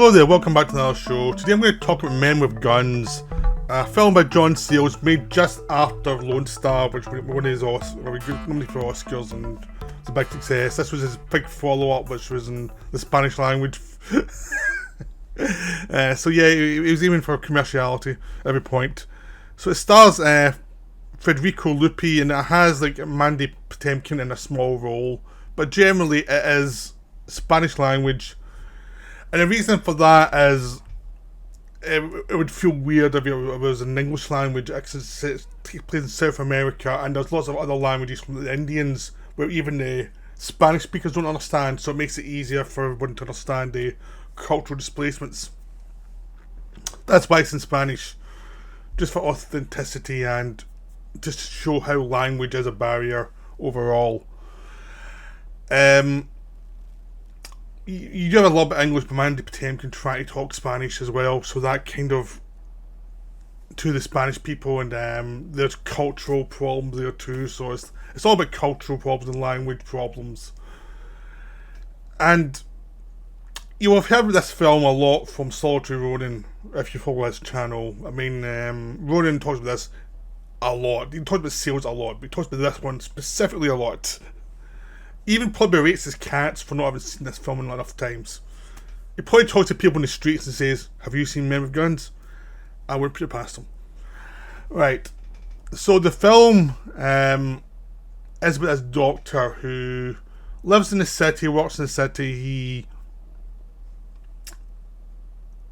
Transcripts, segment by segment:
Hello there, welcome back to another show. Today I'm going to talk about Men with Guns, a film by John Sayles made just after Lone Star, which won one of his nominated for Oscars, and it's a big success. This was his big follow-up, which was in the Spanish language. So yeah, he was aiming for commerciality at every point. So it stars Federico Lupi, and it has like Mandy Patinkin in a small role, but generally it is Spanish language. And the reason for that is it would feel weird if it was in English language. It takes place in South America, and there's lots of other languages from the Indians where even the Spanish speakers don't understand, so it makes it easier for everyone to understand the cultural displacements. That's why it's in Spanish, just for authenticity and just to show how language is a barrier overall. You do have a little bit of English, but Mandy Patinkin try to talk Spanish as well, so that kind of to the Spanish people, and there's cultural problems there too. So it's all about cultural problems and language problems. And you will have heard of this film a lot from Solitary Ronin if you follow his channel. I mean, Ronin talks about this a lot. He talks about Sayles a lot, but he talks about this one specifically a lot. He even probably rates his cats for not having seen this film enough times. He probably talks to people in the streets and says, "Have you seen Men with Guns?" I wouldn't put it past him. Right. So the film is about this doctor who lives in the city, works in the city.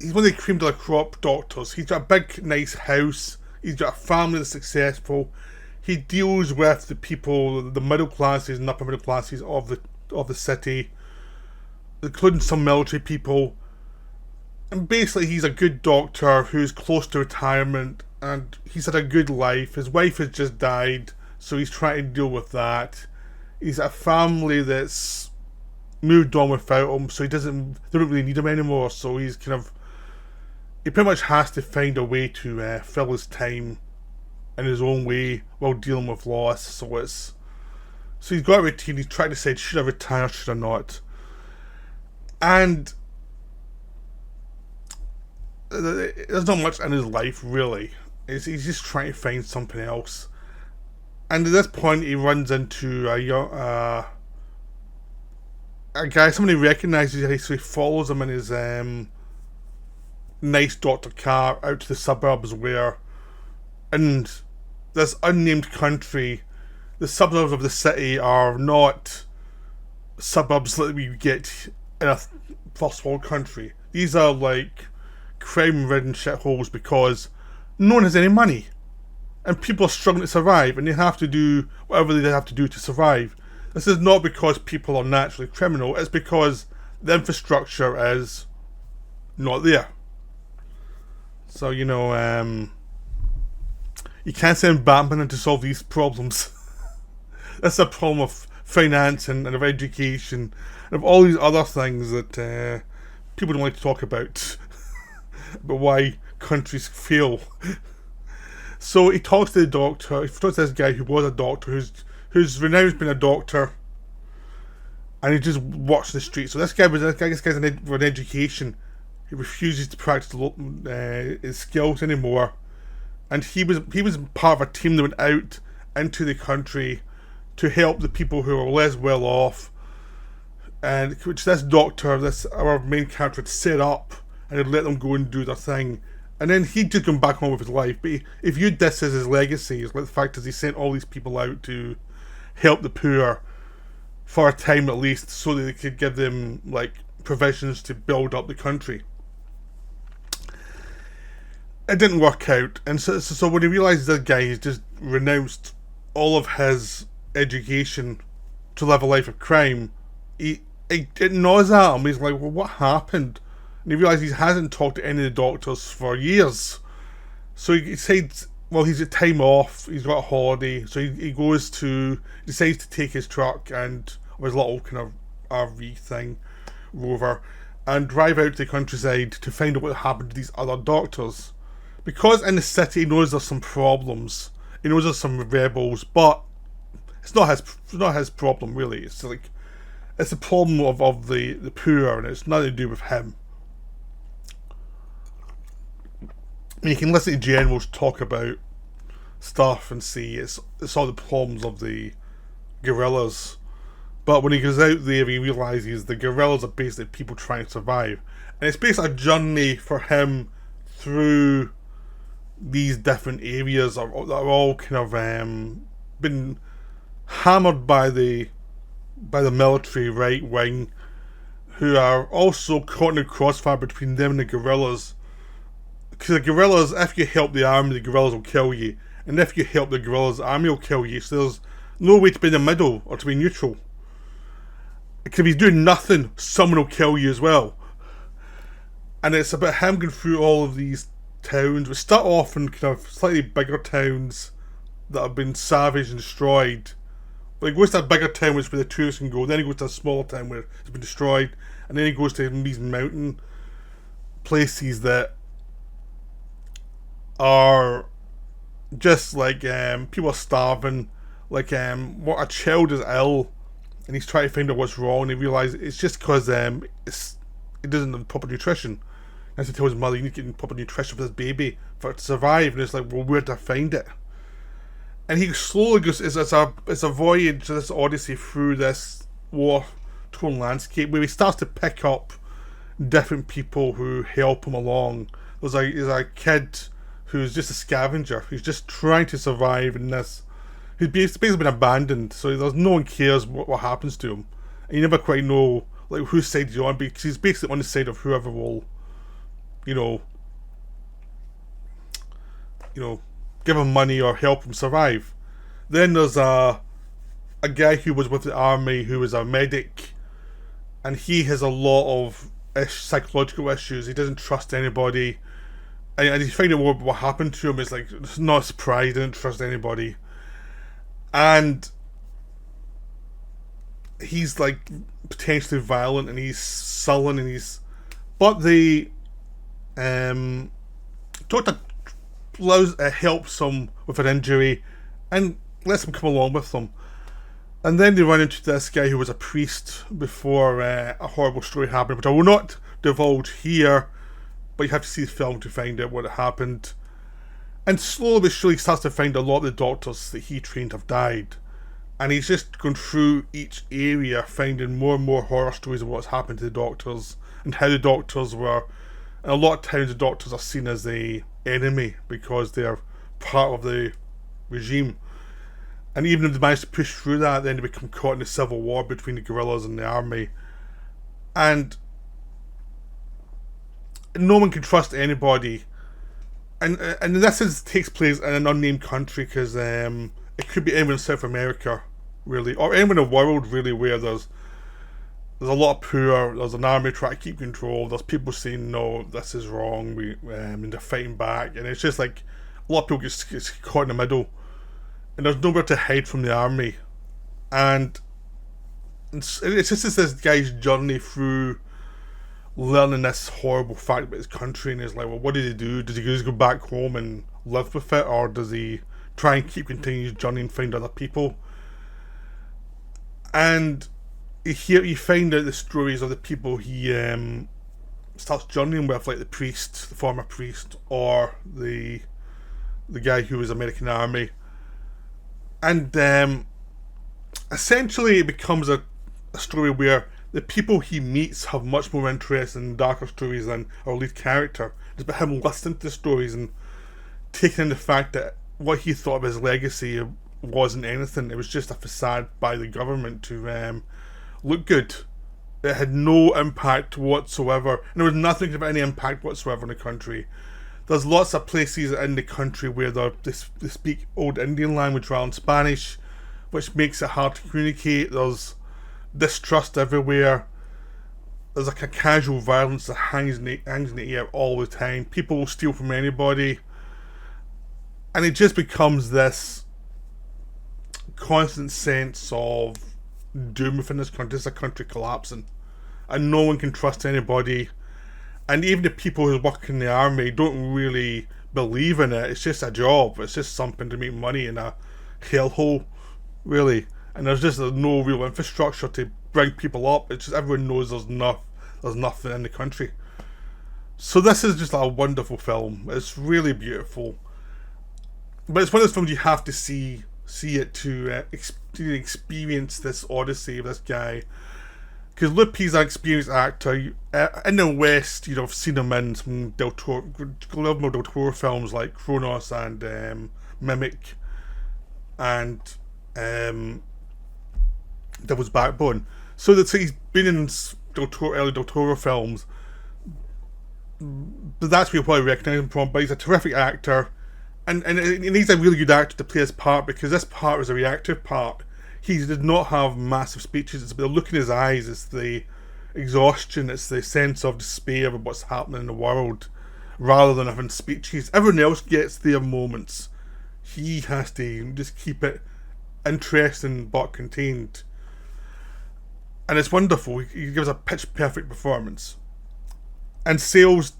He's one of the cream de la crop doctors. He's got a big, nice house. He's got a family that's successful. He deals with the people, the middle classes and upper middle classes of the city, including some military people. And basically, he's a good doctor who's close to retirement, and he's had a good life. His wife has just died, so he's trying to deal with that. He's got a family that's moved on without him, so they don't really need him anymore. So he pretty much has to find a way to fill his time in his own way while dealing with loss. So he's got a routine. He's trying to decide, should I retire, should I not? And there's not much in his life really. He's just trying to find something else. And at this point, he runs into a guy. Somebody recognises him, so he follows him in his nice doctor car out to the suburbs where, in this unnamed country, the suburbs of the city are not suburbs that we get in a first world country. These are like crime-ridden shitholes because no one has any money, and people are struggling to survive, and they have to do whatever they have to do to survive. This is not because people are naturally criminal, it's because the infrastructure is not there. So, you can't send Batman in to solve these problems. That's a problem of finance and of education and of all these other things that people don't like to talk about. But why countries fail. So he talks to the doctor. He talks to this guy who was a doctor, who's renowned as being a doctor, and he just works the street. So this guy's an education. He refuses to practice his skills anymore. And he was part of a team that went out into the country to help the people who are less well off, and which this doctor, our main character, had set up, and had let them go and do their thing. And then he'd just gone back on with his life. But he viewed this as his legacy. It's like the fact is he sent all these people out to help the poor for a time at least, so that they could give them like provisions to build up the country. It didn't work out, and so when he realised this guy has just renounced all of his education to live a life of crime, it gnaws at him. He's like, well, what happened? And he realises he hasn't talked to any of the doctors for years. So he decides, well, he's at time off, he's got a holiday, so he decides to take his truck and his little kind of RV thing, rover, and drive out to the countryside to find out what happened to these other doctors. Because in the city he knows there's some problems, he knows there's some rebels, but it's not his problem really. It's a problem of the poor, and it's nothing to do with him. I mean, you can listen to generals talk about stuff and see it's all the problems of the guerrillas. But when he goes out there, he realizes the guerrillas are basically people trying to survive, and it's basically a journey for him through these different areas that are all kind of been hammered by the military right wing, who are also caught in the crossfire between them and the guerrillas. Because the guerrillas, if you help the army, the guerrillas will kill you, and if you help the guerrillas, the army will kill you. So there's no way to be in the middle or to be neutral. Because if he's doing nothing, someone will kill you as well. And it's about him going through all of these towns. We start off in kind of slightly bigger towns that have been savaged and destroyed. But he goes to a bigger town, which is where the tourists can go. Then he goes to a smaller town where it's been destroyed. And then he goes to these mountain places that are just like people are starving. Like what a child is ill, and he's trying to find out what's wrong. And he realizes it's just because it doesn't have proper nutrition. He has to tell his mother, you need to get proper nutrition for this baby for it to survive. And it's like, well, where do I find it? And he slowly goes. It's a voyage, this odyssey through this war-torn landscape where he starts to pick up different people who help him along. There's a kid who's just a scavenger, who's just trying to survive in this. He's basically been abandoned, so there's no one cares what happens to him. And you never quite know like whose side he's on, because he's basically on the side of whoever will, you know, give him money or help him survive. Then there's a guy who was with the army who was a medic, and he has a lot of psychological issues. He doesn't trust anybody. And you find out what happened to him. It's like, it's not a surprise, he didn't trust anybody. And he's like potentially violent, and he's sullen, and but the doctor helps him with an injury and lets him come along with them. And then they run into this guy who was a priest before a horrible story happened, which I will not divulge here, but you have to see the film to find out what happened. And slowly but surely he starts to find a lot of the doctors that he trained have died. And he's just going through each area, finding more and more horror stories of what's happened to the doctors, and how the doctors were, in a lot of towns the doctors are seen as the enemy because they're part of the regime. And even if they manage to push through that, then they become caught in a civil war between the guerrillas and the army. And no one can trust anybody. And this takes place in an unnamed country, because it could be anywhere in South America, really, or anywhere in the world, really, where there's a lot of poor. There's an army trying to keep control. There's people saying no, this is wrong. And they're fighting back, and it's just like a lot of people get caught in the middle, and there's nowhere to hide from the army, and it's just this guy's journey through learning this horrible fact about his country. And he's like, well, what did he do? Does he just go back home and live with it, or does he try and continue his journey and find other people? And you find out the stories of the people he starts journeying with, like the priest, the former priest, or the guy who was American army. And essentially it becomes a story where the people he meets have much more interest in darker stories than our lead character. It's about him listening to the stories and taking in the fact that what he thought of his legacy wasn't anything. It was just a facade by the government to look good. It had no impact whatsoever, and there was nothing of any impact whatsoever in the country. There's lots of places in the country where they speak Old Indian language rather than Spanish, which makes it hard to communicate. There's distrust everywhere. There's like a casual violence that hangs in the air all the time. People will steal from anybody, and it just becomes this constant sense of doom within this country. It's a country collapsing, and no one can trust anybody. And even the people who work in the army don't really believe in it. It's just a job. It's just something to make money in a hellhole, really. And there's no real infrastructure to bring people up. It's just everyone knows there's nothing in the country. So this is just a wonderful film. It's really beautiful, but it's one of those films you have to see it to experience this odyssey of this guy. Because Luppi's an experienced actor. In the West, I've seen him in some Guillermo del Toro films like Kronos and Mimic and Devil's Backbone. So he's been in early Del Toro films, but that's where you probably recognise him from. But he's a terrific actor, and he's a really good actor to play his part, because this part was a reactive part. He did not have massive speeches. It's the look in his eyes, it's the exhaustion, it's the sense of despair of what's happening in the world, rather than having speeches. Everyone else gets their moments. He has to just keep it interesting but contained. And it's wonderful. He gives a pitch perfect performance. And Sayles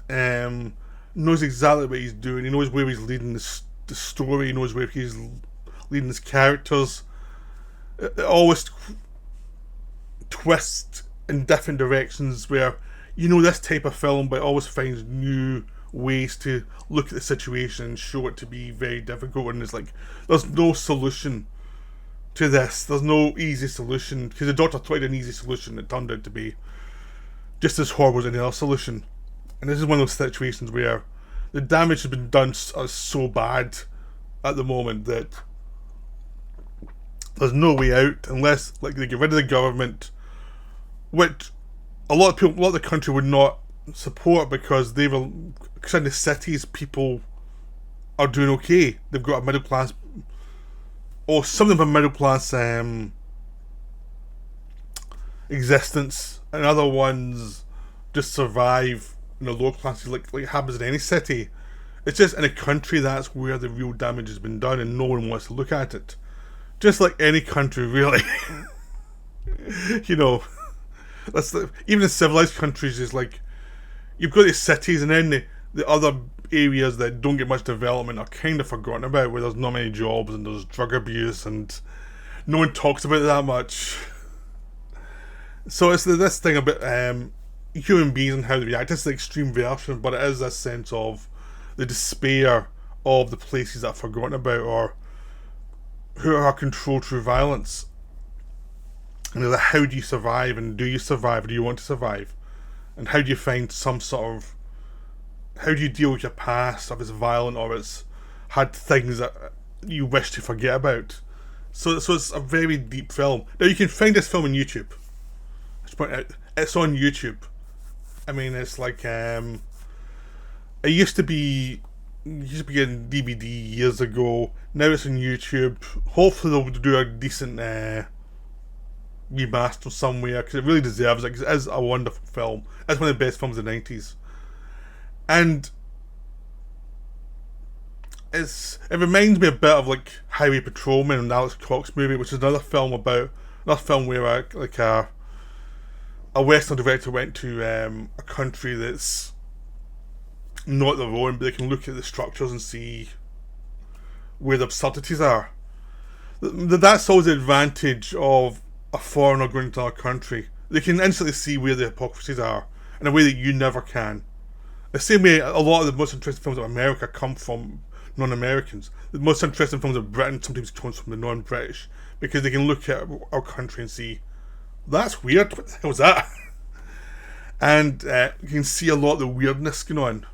knows exactly what he's doing. He knows where he's leading the story. He knows where he's leading his characters. It always twists in different directions where this type of film, but it always finds new ways to look at the situation and show it to be very difficult. And it's like, there's no solution to this. There's no easy solution, because the Doctor tried an easy solution. It turned out to be just as horrible as any other solution. And this is one of those situations where the damage has been done so bad at the moment that there's no way out unless they get rid of the government, which a lot of the country would not support, because they were, because in the cities people are doing okay. They've got a middle class, or some of them have a middle class existence, and other ones just survive in the lower classes, like happens in any city. It's just in a country that's where the real damage has been done, and no one wants to look at it. Just like any country, really. Even in civilized countries, it's like you've got these cities, and then the other areas that don't get much development are kind of forgotten about, where there's not many jobs and there's drug abuse and no one talks about it that much. So it's this thing about human beings and how they react. It's the extreme version, but it is this sense of the despair of the places that are forgotten about, or who are controlled through violence. And like, how do you survive, and do you survive, or do you want to survive? And how do you find some sort of, how do you deal with your past, if it's violent or it's had things that you wish to forget about? So it's a very deep film. Now you can find this film on YouTube. It's on YouTube. I mean, it's like it used to be getting DVD years ago. Now it's on YouTube. Hopefully they'll do a decent remaster somewhere, because it really deserves it, because it is a wonderful film. It's one of the best films of the 90s. And it reminds me a bit of like Highway Patrolman and Alex Cox movie, which is another film where a Western director went to a country that's not their own, but they can look at the structures and see where the absurdities are. That's always the advantage of a foreigner going to our country. They can instantly see where the hypocrisies are in a way that you never can. The same way a lot of the most interesting films of America come from non-Americans. The most interesting films of Britain sometimes comes from the non-British, because they can look at our country and see, that's weird, what the hell is that? And you can see a lot of the weirdness going on,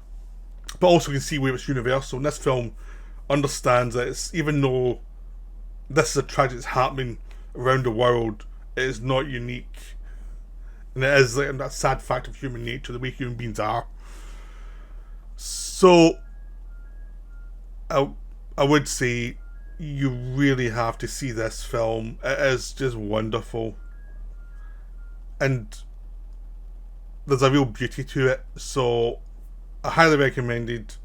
but also you can see where it's universal. And this film understands that it's, even though this is a tragedy that's happening around the world, it is not unique. And it is like that sad fact of human nature, the way human beings are. So I would say you really have to see this film. It is just wonderful, and there's a real beauty to it. So I highly recommend it.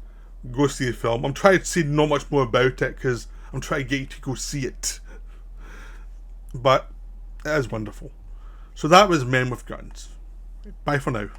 Go see the film. I'm trying to say not much more about it, because I'm trying to get you to go see it, but it is wonderful. So that was Men with Guns. Bye for now.